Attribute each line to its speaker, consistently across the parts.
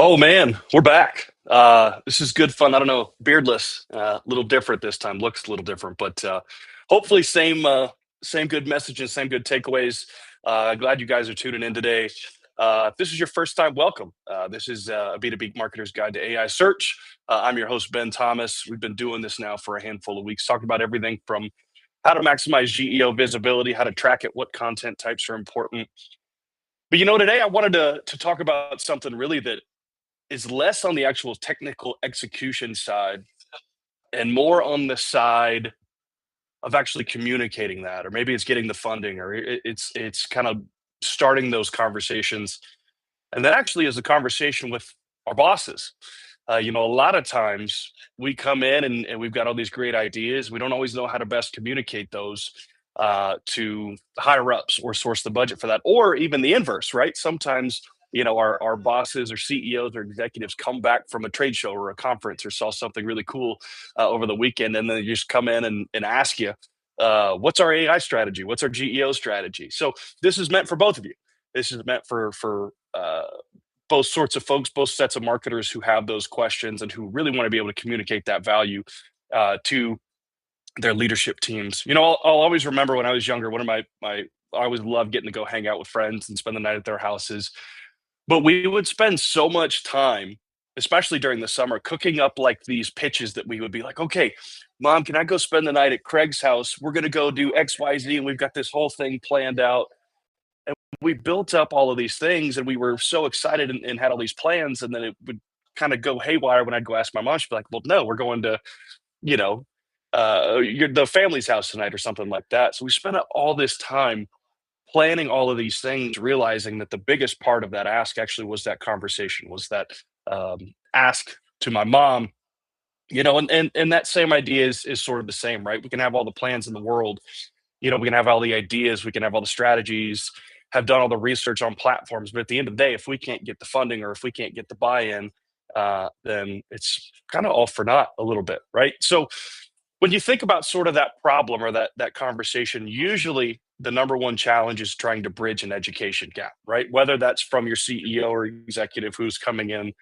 Speaker 1: Oh man, we're back. This is good fun. I don't know, beardless, a little different this time. Looks a little different, but hopefully same good messages, same good takeaways. Glad you guys are tuning in today. If this is your first time, welcome. This is a B2B Marketer's Guide to AI Search. I'm your host, Ben Thomas. We've been doing this now for a handful of weeks, talking about everything from how to maximize GEO visibility, how to track it, what content types are important. But today I wanted to talk about something really that is less on the actual technical execution side and more on the side of actually communicating that, or maybe it's getting the funding, or it's kind of starting those conversations. And that actually is a conversation with our bosses. A lot of times we come in and we've got all these great ideas. We don't always know how to best communicate those to higher ups or source the budget for that, or even the inverse, right? Sometimes, our bosses or CEOs or executives come back from a trade show or a conference or saw something really cool over the weekend, and then they just come in and ask you, what's our AI strategy? What's our GEO strategy? So this is meant for both of you. This is meant for both sorts of folks, both sets of marketers who have those questions and who really want to be able to communicate that value to their leadership teams. I'll always remember when I was younger, one of my I always loved getting to go hang out with friends and spend the night at their houses. But we would spend so much time, especially during the summer, cooking up like these pitches that we would be like, okay, mom, can I go spend the night at Craig's house? We're going to go do XYZ. And we've got this whole thing planned out. And we built up all of these things and we were so excited and had all these plans. And then it would kind of go haywire when I'd go ask my mom. She'd be like, well, no, we're going to, you know, the family's house tonight or something like that. So we spent all this time planning all of these things, realizing that the biggest part of that ask actually was that conversation, was that ask to my mom. And that same idea is sort of the same, right? We can have all the plans in the world, we can have all the ideas, we can have all the strategies, have done all the research on platforms, but at the end of the day, if we can't get the funding or if we can't get the buy-in, then it's kind of all for naught a little bit, right? So when you think about sort of that problem or that conversation, usually the number one challenge is trying to bridge an education gap, right? Whether that's from your CEO or executive who's coming in,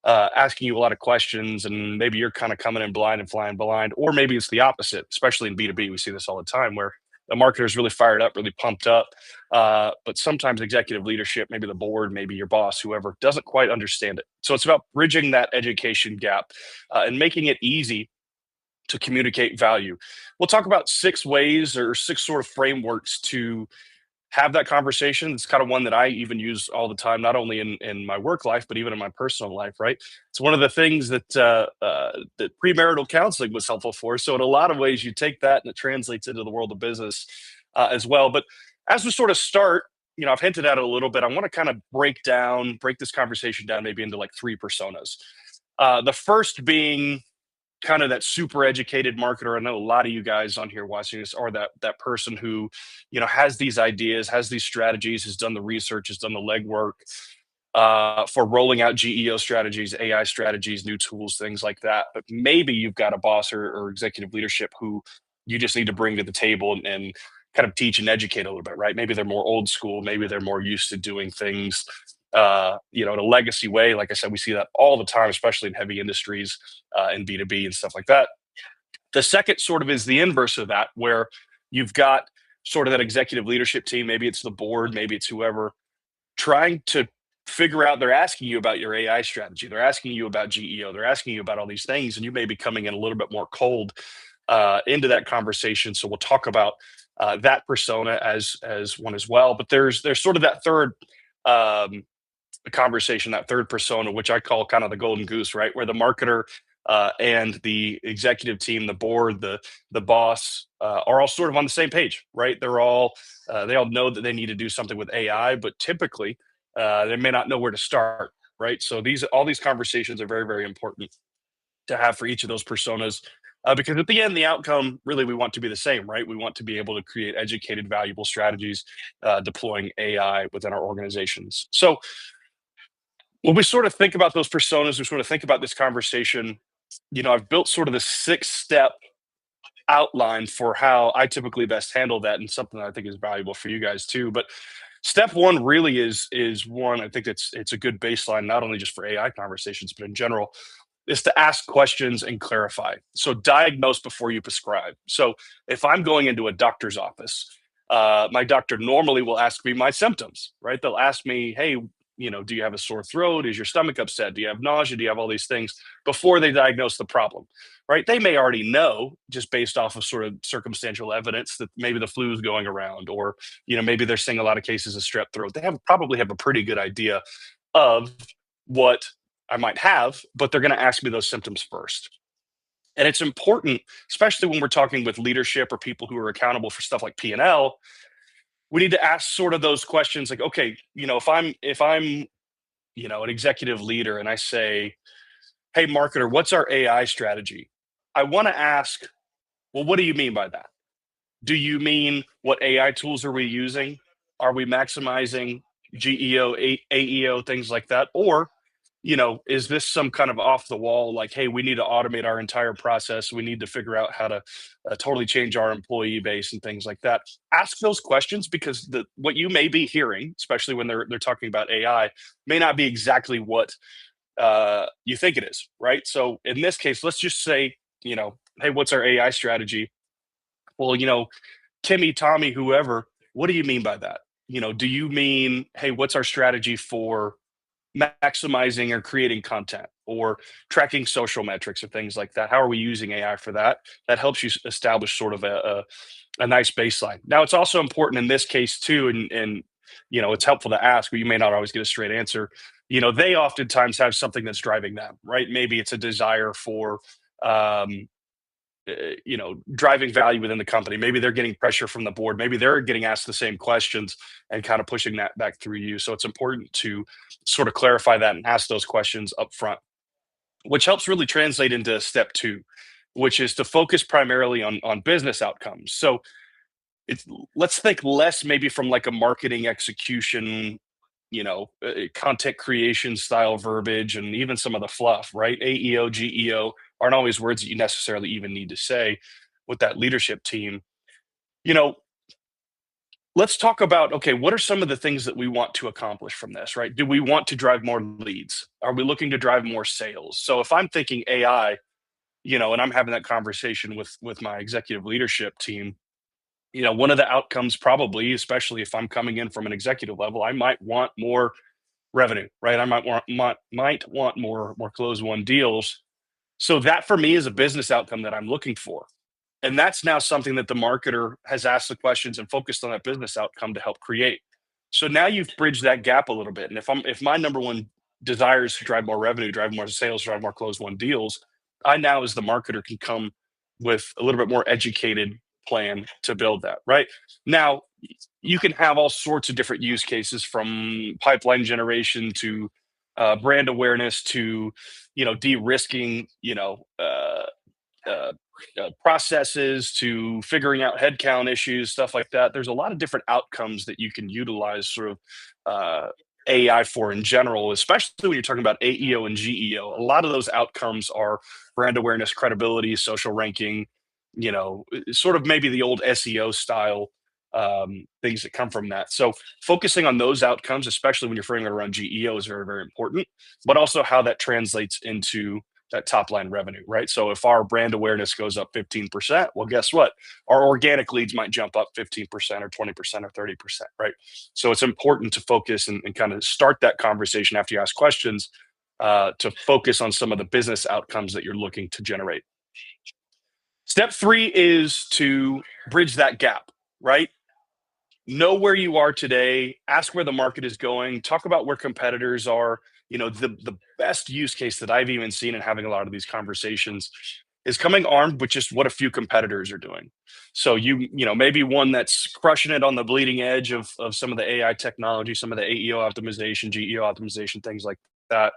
Speaker 1: asking you a lot of questions, and maybe you're kind of coming in blind and flying blind, or maybe it's the opposite. Especially in B2B, we see this all the time, where the marketer is really fired up, really pumped up, but sometimes executive leadership, maybe the board, maybe your boss, whoever, doesn't quite understand it. So it's about bridging that education gap and making it easy to communicate value. We'll talk about 6 ways or 6 sort of frameworks to have that conversation. It's kind of one that I even use all the time, not only in my work life, but even in my personal life, right? It's one of the things that premarital counseling was helpful for. So in a lot of ways, you take that and it translates into the world of business as well. But as we sort of start, I've hinted at it a little bit. I want to kind of break this conversation down maybe into like 3 personas. The first being kind of that super educated marketer. I know a lot of you guys on here watching this are that person who, has these ideas, has these strategies, has done the research, has done the legwork for rolling out GEO strategies, AI strategies, new tools, things like that. But maybe you've got a boss or executive leadership who you just need to bring to the table and kind of teach and educate a little bit, right? Maybe they're more old school, maybe they're more used to doing things in a legacy way. Like I said, we see that all the time, especially in heavy industries in B2B and stuff like that. The second sort of is the inverse of that, where you've got sort of that executive leadership team, maybe it's the board, maybe it's whoever, trying to figure out, they're asking you about your AI strategy, they're asking you about GEO, they're asking you about all these things, and you may be coming in a little bit more cold into that conversation. So we'll talk about that persona as one as well. But there's sort of that third um, conversation, that third persona, which I call kind of the golden goose, right? Where the marketer and the executive team, the board, the boss are all sort of on the same page, right? They all know that they need to do something with AI, but typically they may not know where to start, right? So all these conversations are very, very important to have for each of those personas. Because at the end, the outcome really we want to be the same, right? We want to be able to create educated, valuable strategies deploying AI within our organizations. So when we sort of think about those personas, we sort of think about this conversation, I've built sort of the 6 step outline for how I typically best handle that, and something that I think is valuable for you guys too. But Step one really is one. I think it's a good baseline, not only just for AI conversations, but in general, is to ask questions and clarify. So diagnose before you prescribe. So if I'm going into a doctor's office, my doctor normally will ask me my symptoms, right? They'll ask me, hey, do you have a sore throat? Is your stomach upset? Do you have nausea? Do you have all these things before they diagnose the problem, right? They may already know just based off of sort of circumstantial evidence that maybe the flu is going around, or maybe they're seeing a lot of cases of strep throat. They probably have a pretty good idea of what I might have, but they're going to ask me those symptoms first. And it's important, especially when we're talking with leadership or people who are accountable for stuff like P&L. We need to ask sort of those questions like, okay, if I'm an executive leader and I say, hey, marketer, what's our AI strategy? I want to ask, well, what do you mean by that? Do you mean what AI tools are we using? Are we maximizing GEO, AEO, things like that? Or, is this some kind of off the wall, like, hey, we need to automate our entire process. We need to figure out how to totally change our employee base and things like that. Ask those questions because what you may be hearing, especially when they're talking about AI, may not be exactly what you think it is, right? So in this case, let's just say, hey, what's our AI strategy? Well, Timmy, Tommy, whoever, what do you mean by that? Do you mean, hey, what's our strategy for maximizing or creating content or tracking social metrics or things like that? How are we using AI for that? That helps you establish sort of a nice baseline. Now, it's also important in this case too, and it's helpful to ask, but you may not always get a straight answer. They oftentimes have something that's driving them, right? Maybe it's a desire for um, driving value within the company. Maybe they're getting pressure from the board. Maybe they're getting asked the same questions and kind of pushing that back through you. So it's important to sort of clarify that and ask those questions up front, which helps really translate into step two, which is to focus primarily on business outcomes. So it's let's think less maybe from like a marketing execution, content creation style verbiage, and even some of the fluff, right? AEO, GEO aren't always words that you necessarily even need to say with that leadership team. You know, let's talk about, okay, what are some of the things that we want to accomplish from this, right? Do we want to drive more leads? Are we looking to drive more sales? So if I'm thinking AI, and I'm having that conversation with my executive leadership team, one of the outcomes probably, especially if I'm coming in from an executive level, I might want more revenue, right? I might want more close one deals. So that for me is a business outcome that I'm looking for. And that's now something that the marketer has asked the questions and focused on that business outcome to help create. So now you've bridged that gap a little bit. And if my number one desire is to drive more revenue, drive more sales, drive more close one deals, I now as the marketer can come with a little bit more educated plan to build that. Right now, you can have all sorts of different use cases from pipeline generation to brand awareness to de-risking uh, processes to figuring out headcount issues, stuff like that. There's a lot of different outcomes that you can utilize sort of AI for in general, especially when you're talking about AEO and GEO. A lot of those outcomes are brand awareness, credibility, social ranking, sort of maybe the old SEO style things that come from that. So focusing on those outcomes, especially when you're framing it around GEO, is very, very important, but also how that translates into that top line revenue, right? So if our brand awareness goes up 15%, well, guess what? Our organic leads might jump up 15% or 20% or 30%, right? So it's important to focus and kind of start that conversation after you ask questions to focus on some of the business outcomes that you're looking to generate. Step three is to bridge that gap, right? Know where you are today, ask where the market is going, talk about where competitors are. The best use case that I've even seen in having a lot of these conversations is coming armed with just what a few competitors are doing. So maybe one that's crushing it on the bleeding edge of some of the AI technology, some of the AEO optimization, GEO optimization, things like that,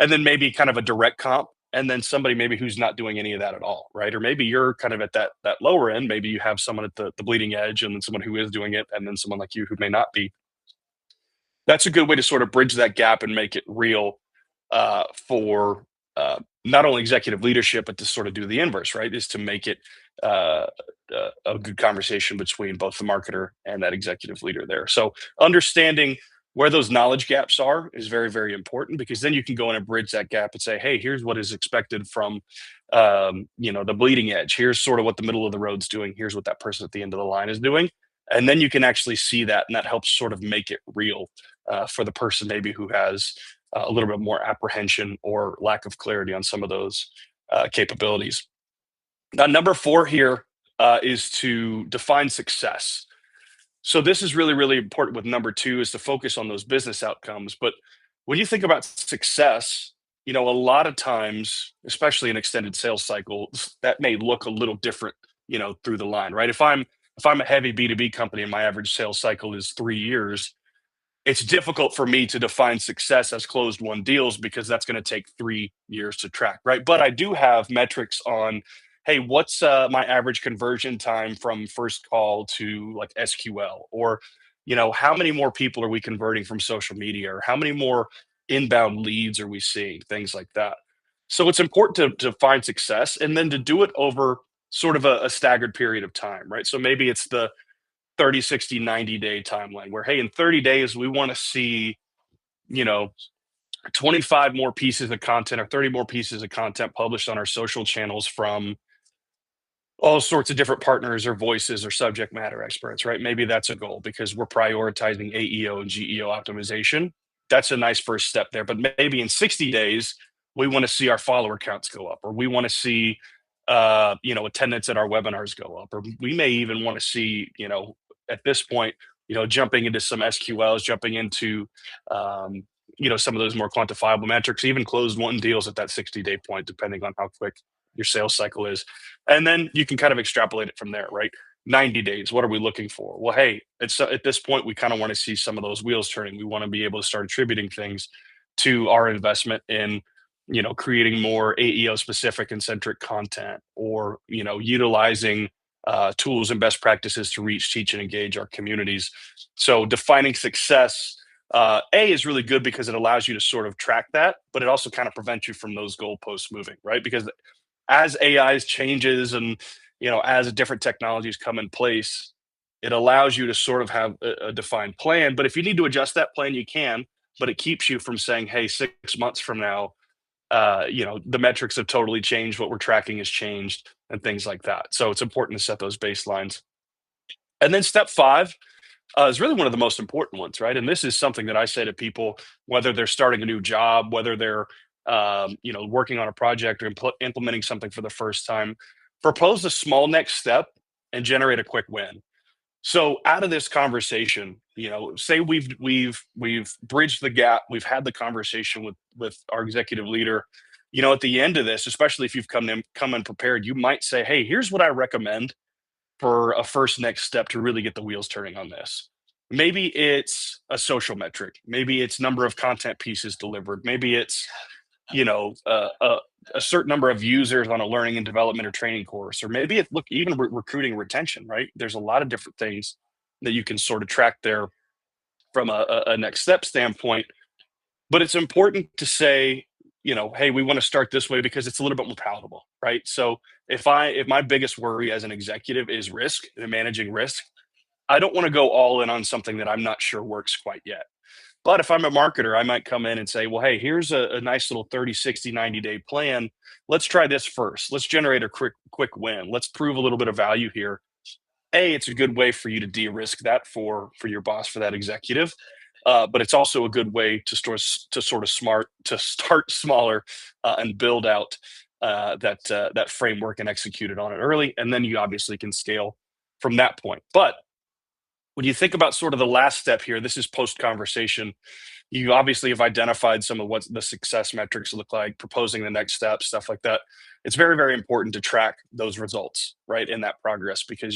Speaker 1: and then maybe kind of a direct comp, and then somebody maybe who's not doing any of that at all, right? Or maybe you're kind of at that lower end. Maybe you have someone at the bleeding edge, and then someone who is doing it, and then someone like you who may not be. That's a good way to sort of bridge that gap and make it real for not only executive leadership, but to sort of do the inverse, right? Is to make it uh, a good conversation between both the marketer and that executive leader there. So understanding where those knowledge gaps are is very, very important, because then you can go in and bridge that gap and say, hey, here's what is expected from the bleeding edge. Here's sort of what the middle of the road's doing. Here's what that person at the end of the line is doing. And then you can actually see that, and that helps sort of make it real for the person maybe who has a little bit more apprehension or lack of clarity on some of those capabilities. Now, number four here is to define success. So this is really, really important with number two, is to focus on those business outcomes. But when you think about success, a lot of times, especially in extended sales cycles, that may look a little different, through the line, right? If I'm a heavy B2B company and my average sales cycle is 3 years, it's difficult for me to define success as closed won deals, because that's going to take 3 years to track, right? But I do have metrics on, hey, what's my average conversion time from first call to like SQL, or how many more people are we converting from social media, or how many more inbound leads are we seeing, things like that. So it's important to find success, and then to do it over sort of a staggered period of time, right? So maybe it's the 30, 60, 90-day timeline where, hey, in 30 days, we want to see, you know, 25 more pieces of content or 30 more pieces of content published on our social channels from all sorts of different partners or voices or subject matter experts, right? Maybe that's a goal because we're prioritizing AEO and GEO optimization. That's a nice first step there. But maybe in 60 days, we want to see our follower counts go up, or we want to see, attendance at our webinars go up, or we may even want to see, at this point, jumping into some SQLs, jumping into, some of those more quantifiable metrics, even closed won deals at that 60-day point, depending on how quick your sales cycle is. And then you can kind of extrapolate it from there, right? 90 days, what are we looking for? Well, hey, it's at this point, we kind of want to see some of those wheels turning. We want to be able to start attributing things to our investment in, creating more AEO specific and centric content, or, utilizing tools and best practices to reach, teach, and engage our communities. So defining success, is really good because it allows you to sort of track that, but it also kind of prevents you from those goalposts moving, right? Because as AIs changes, and as different technologies come in place, it allows you to sort of have a defined plan. But if you need to adjust that plan, you can. But it keeps you from saying, "Hey, 6 months from now, the metrics have totally changed. What we're tracking has changed, and things like that." So it's important to set those baselines. And then step five is really one of the most important ones, right? And this is something that I say to people, whether they're starting a new job, whether they're working on a project, or implementing something for the first time. Propose a small next step and generate a quick win. So out of this conversation, say we've bridged the gap, we've had the conversation with our executive leader. At the end of this, especially if you've come in prepared, you might say, "Hey, here's what I recommend for a first next step to really get the wheels turning on this." Maybe it's a social metric. Maybe it's number of content pieces delivered. Maybe it's, you know, a, a, a certain number of users on a learning and development or training course. Or maybe it look even recruiting retention, right? There's a lot of different things that you can sort of track there from a next step standpoint. But it's important to say, hey, we want to start this way because it's a little bit more palatable, right? So if my biggest worry as an executive is risk and managing risk, I don't want to go all in on something that I'm not sure works quite yet. But if I'm a marketer, I might come in and say, well, hey, here's a nice little 30, 60, 90-day plan. Let's try this first. Let's generate a quick win. Let's prove a little bit of value here. It's a good way for you to de-risk that for your boss, for that executive. But it's also a good way to start smaller, and build out that framework and execute it on it early, and then you obviously can scale from that point. But when you think about sort of the last step here, this is post conversation. You obviously have identified some of what the success metrics look like, proposing the next step, stuff like that. It's very, very important to track those results, right, in that progress, because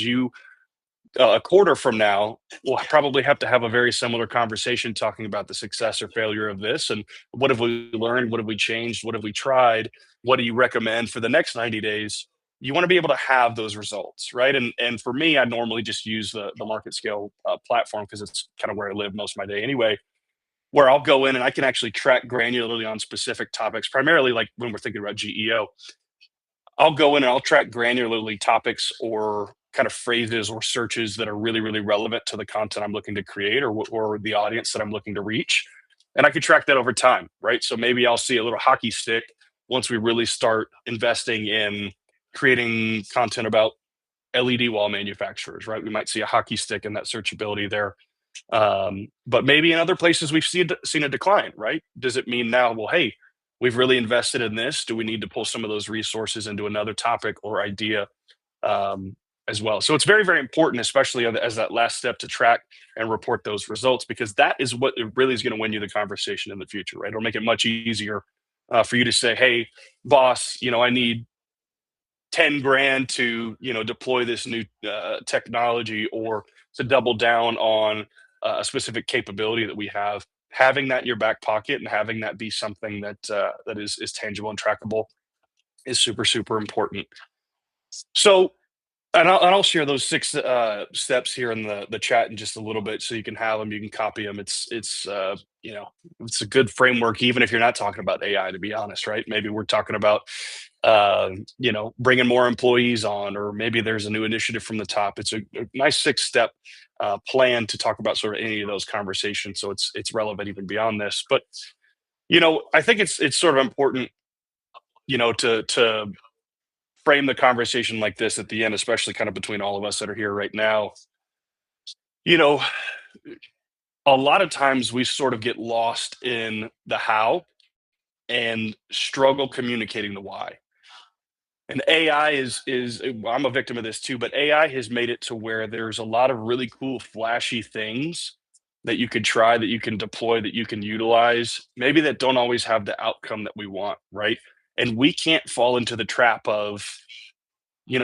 Speaker 1: a quarter from now, we'll probably have to have a very similar conversation talking about the success or failure of this, and what have we learned, what have we changed, what have we tried, what do you recommend for the next 90 days. You want to be able to have those results, right? And for me, I normally just use the MarketScale platform, because it's kind of where I live most of my day anyway. where I'll go in and I can actually track granularly on specific topics, primarily like when we're thinking about GEO. I'll go in and I'll track granularly topics or kind of phrases or searches that are really, really relevant to the content I'm looking to create or the audience that I'm looking to reach. And I can track that over time, right? So maybe I'll see a little hockey stick once we really start investing in creating content about LED wall manufacturers, right? We might see a hockey stick in that searchability there. But maybe in other places we've seen a decline, right? Does it mean now, well, hey, we've really invested in this? Do we need to pull some of those resources into another topic or idea as well? So it's very, very important, especially as that last step, to track and report those results, because that is what it really is going to win you the conversation in the future, right? It'll make it much easier for you to say, hey, boss, I need 10 grand to deploy this new technology or to double down on a specific capability that we have. Having that in your back pocket and having that be something that is tangible and trackable is super, super important. So, and I'll share those six steps here in the chat in just a little bit, so you can have them, you can copy them. It's a good framework, even if you're not talking about AI. To be honest, right? Maybe we're talking about bringing more employees on, or maybe there's a new initiative from the top. It's a nice 6-step plan to talk about sort of any of those conversations. So it's relevant even beyond this. But I think it's sort of important, to frame the conversation like this at the end, especially kind of between all of us that are here right now. You know, a lot of times we sort of get lost in the how and struggle communicating the why. And AI is I'm a victim of this too, but AI has made it to where there's a lot of really cool, flashy things that you could try, that you can deploy, that you can utilize, maybe that don't always have the outcome that we want, right? And we can't fall into the trap of,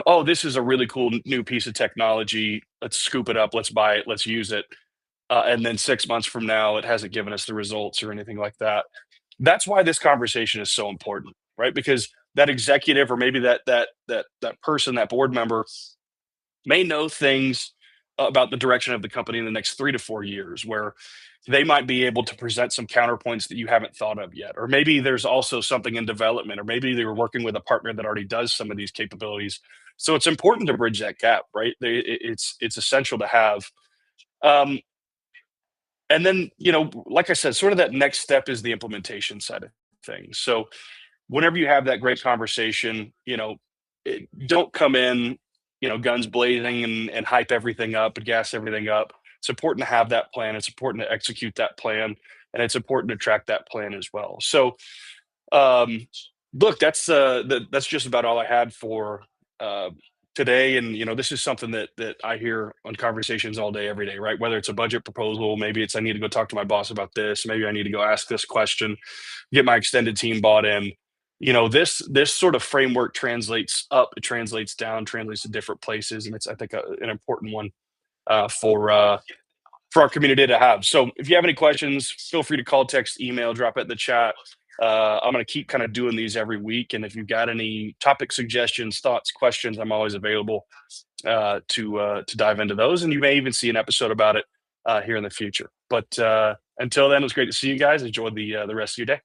Speaker 1: oh, this is a really cool new piece of technology. Let's scoop it up, let's buy it, let's use it. And then 6 months from now, it hasn't given us the results or anything like that. That's why this conversation is so important, right? Because that executive, or maybe that person, that board member, may know things about the direction of the company in the next 3 to 4 years, where they might be able to present some counterpoints that you haven't thought of yet. Or maybe there's also something in development, or maybe they were working with a partner that already does some of these capabilities. So it's important to bridge that gap, right? It's essential to have. Um, and then, like I said, sort of that next step is the implementation side of things. So whenever you have that great conversation, don't come in, guns blazing and hype everything up and gas everything up. It's important to have that plan. It's important to execute that plan, and it's important to track that plan as well. So, um, look, that's just about all I had for uh, today. And this is something that I hear on conversations all day, every day, right? Whether it's a budget proposal, maybe it's I need to go talk to my boss about this, maybe I need to go ask this question, get my extended team bought in. This sort of framework translates up, it translates down, translates to different places, and it's, I think, an important one uh, for uh, for our community to have. So if you have any questions, feel free to call, text, email, drop it in the chat. I'm going to keep kind of doing these every week. And if you've got any topic suggestions, thoughts, questions, I'm always available to dive into those. And you may even see an episode about it here in the future. But until then, it was great to see you guys. Enjoy the rest of your day.